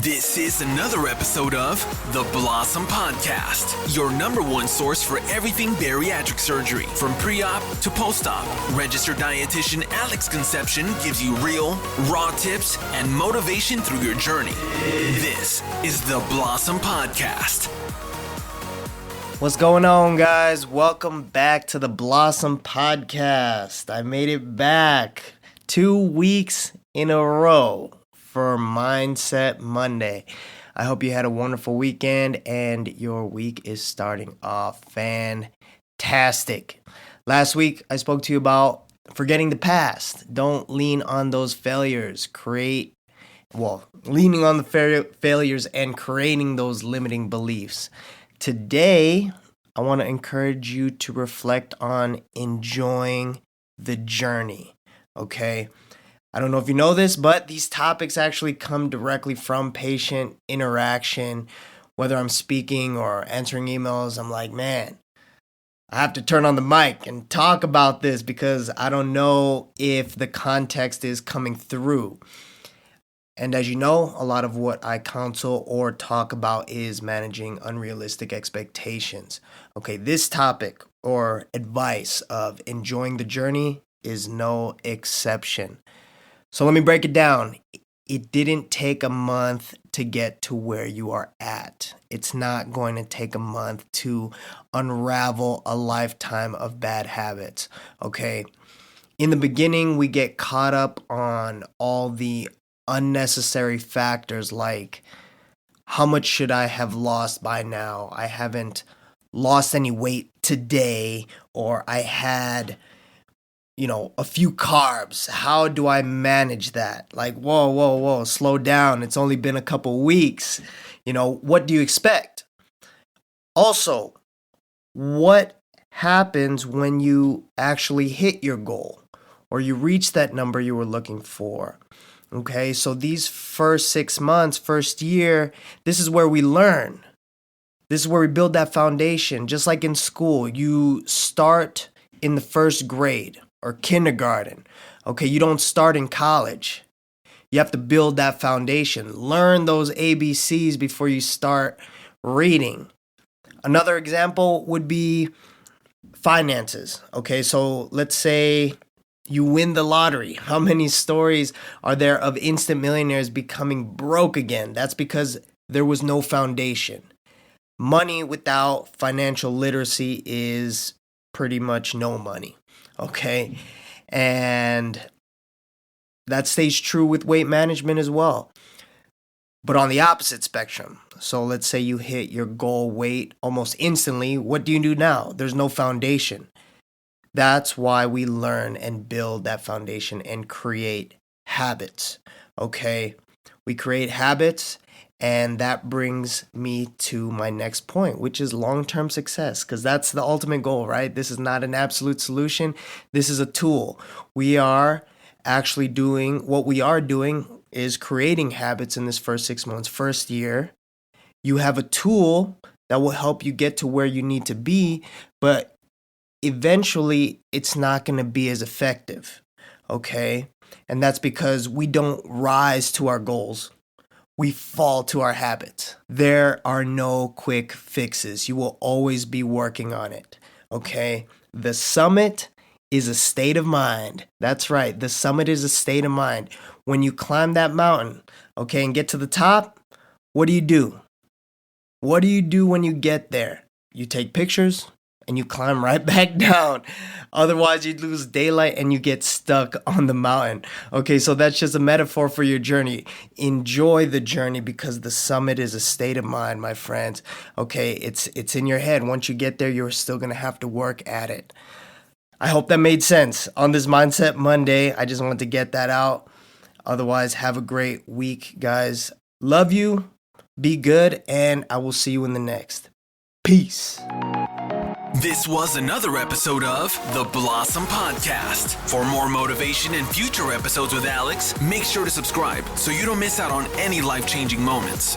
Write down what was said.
This is another episode of The Blossom Podcast, your number one source for everything bariatric surgery, from pre-op to post-op. Registered dietitian Alex Conception gives you real, raw tips and motivation through your journey. This is The Blossom Podcast. What's going on, guys? Welcome back to The Blossom Podcast. I made it back 2 weeks in a row for Mindset Monday. I hope you had a wonderful weekend and your week is starting off fantastic. Last week, I spoke to you about forgetting the past. Don't lean on those failures. Leaning on the failures and creating those limiting beliefs. Today, I want to encourage you to reflect on enjoying the journey, okay? I don't know if you know this, but these topics actually come directly from patient interaction. Whether I'm speaking or answering emails, I'm like, man, I have to turn on the mic and talk about this because I don't know if the context is coming through. And as you know, a lot of what I counsel or talk about is managing unrealistic expectations. Okay, this topic or advice of enjoying the journey is no exception. So let me break it down. It didn't take a month to get to where you are at. It's not going to take a month to unravel a lifetime of bad habits, okay? In the beginning, we get caught up on all the unnecessary factors like, how much should I have lost by now? I haven't lost any weight today, or I had a few carbs. How do I manage that? Like, whoa, slow down. It's only been a couple weeks. What do you expect? Also, what happens when you actually hit your goal or you reach that number you were looking for? Okay, so these first 6 months, first year, this is where we learn. This is where we build that foundation. Just like in school, you start in the first grade or kindergarten. Okay, you don't start in college. You have to build that foundation. Learn those ABCs before you start reading. Another example would be finances. Okay, so let's say you win the lottery. How many stories are there of instant millionaires becoming broke again? That's because there was no foundation. Money without financial literacy is pretty much no money. Okay, and that stays true with weight management as well. But on the opposite spectrum, so let's say you hit your goal weight almost instantly. What do you do now? There's no foundation. That's why we learn and build that foundation and create habits. Okay, we create habits. And that brings me to my next point, which is long-term success, because that's the ultimate goal, right? This is not an absolute solution. This is a tool. We are actually what we are doing is creating habits in this first 6 months, first year. You have a tool that will help you get to where you need to be, but eventually it's not going to be as effective, okay? And that's because we don't rise to our goals. We fall to our habits. There are no quick fixes. You will always be working on it, okay? The summit is a state of mind. That's right. The summit is a state of mind. When you climb that mountain, okay, and get to the top, what do you do? What do you do when you get there? You take pictures and you climb right back down. Otherwise, you'd lose daylight and you get stuck on the mountain. Okay, so that's just a metaphor for your journey. Enjoy the journey because the summit is a state of mind, my friends. Okay, it's in your head. Once you get there, you're still going to have to work at it. I hope that made sense. On this Mindset Monday, I just wanted to get that out. Otherwise, have a great week, guys. Love you. Be good, and I will see you in the next. Peace. This was another episode of The Blossom Podcast. For more motivation and future episodes with Alex, make sure to subscribe so you don't miss out on any life-changing moments.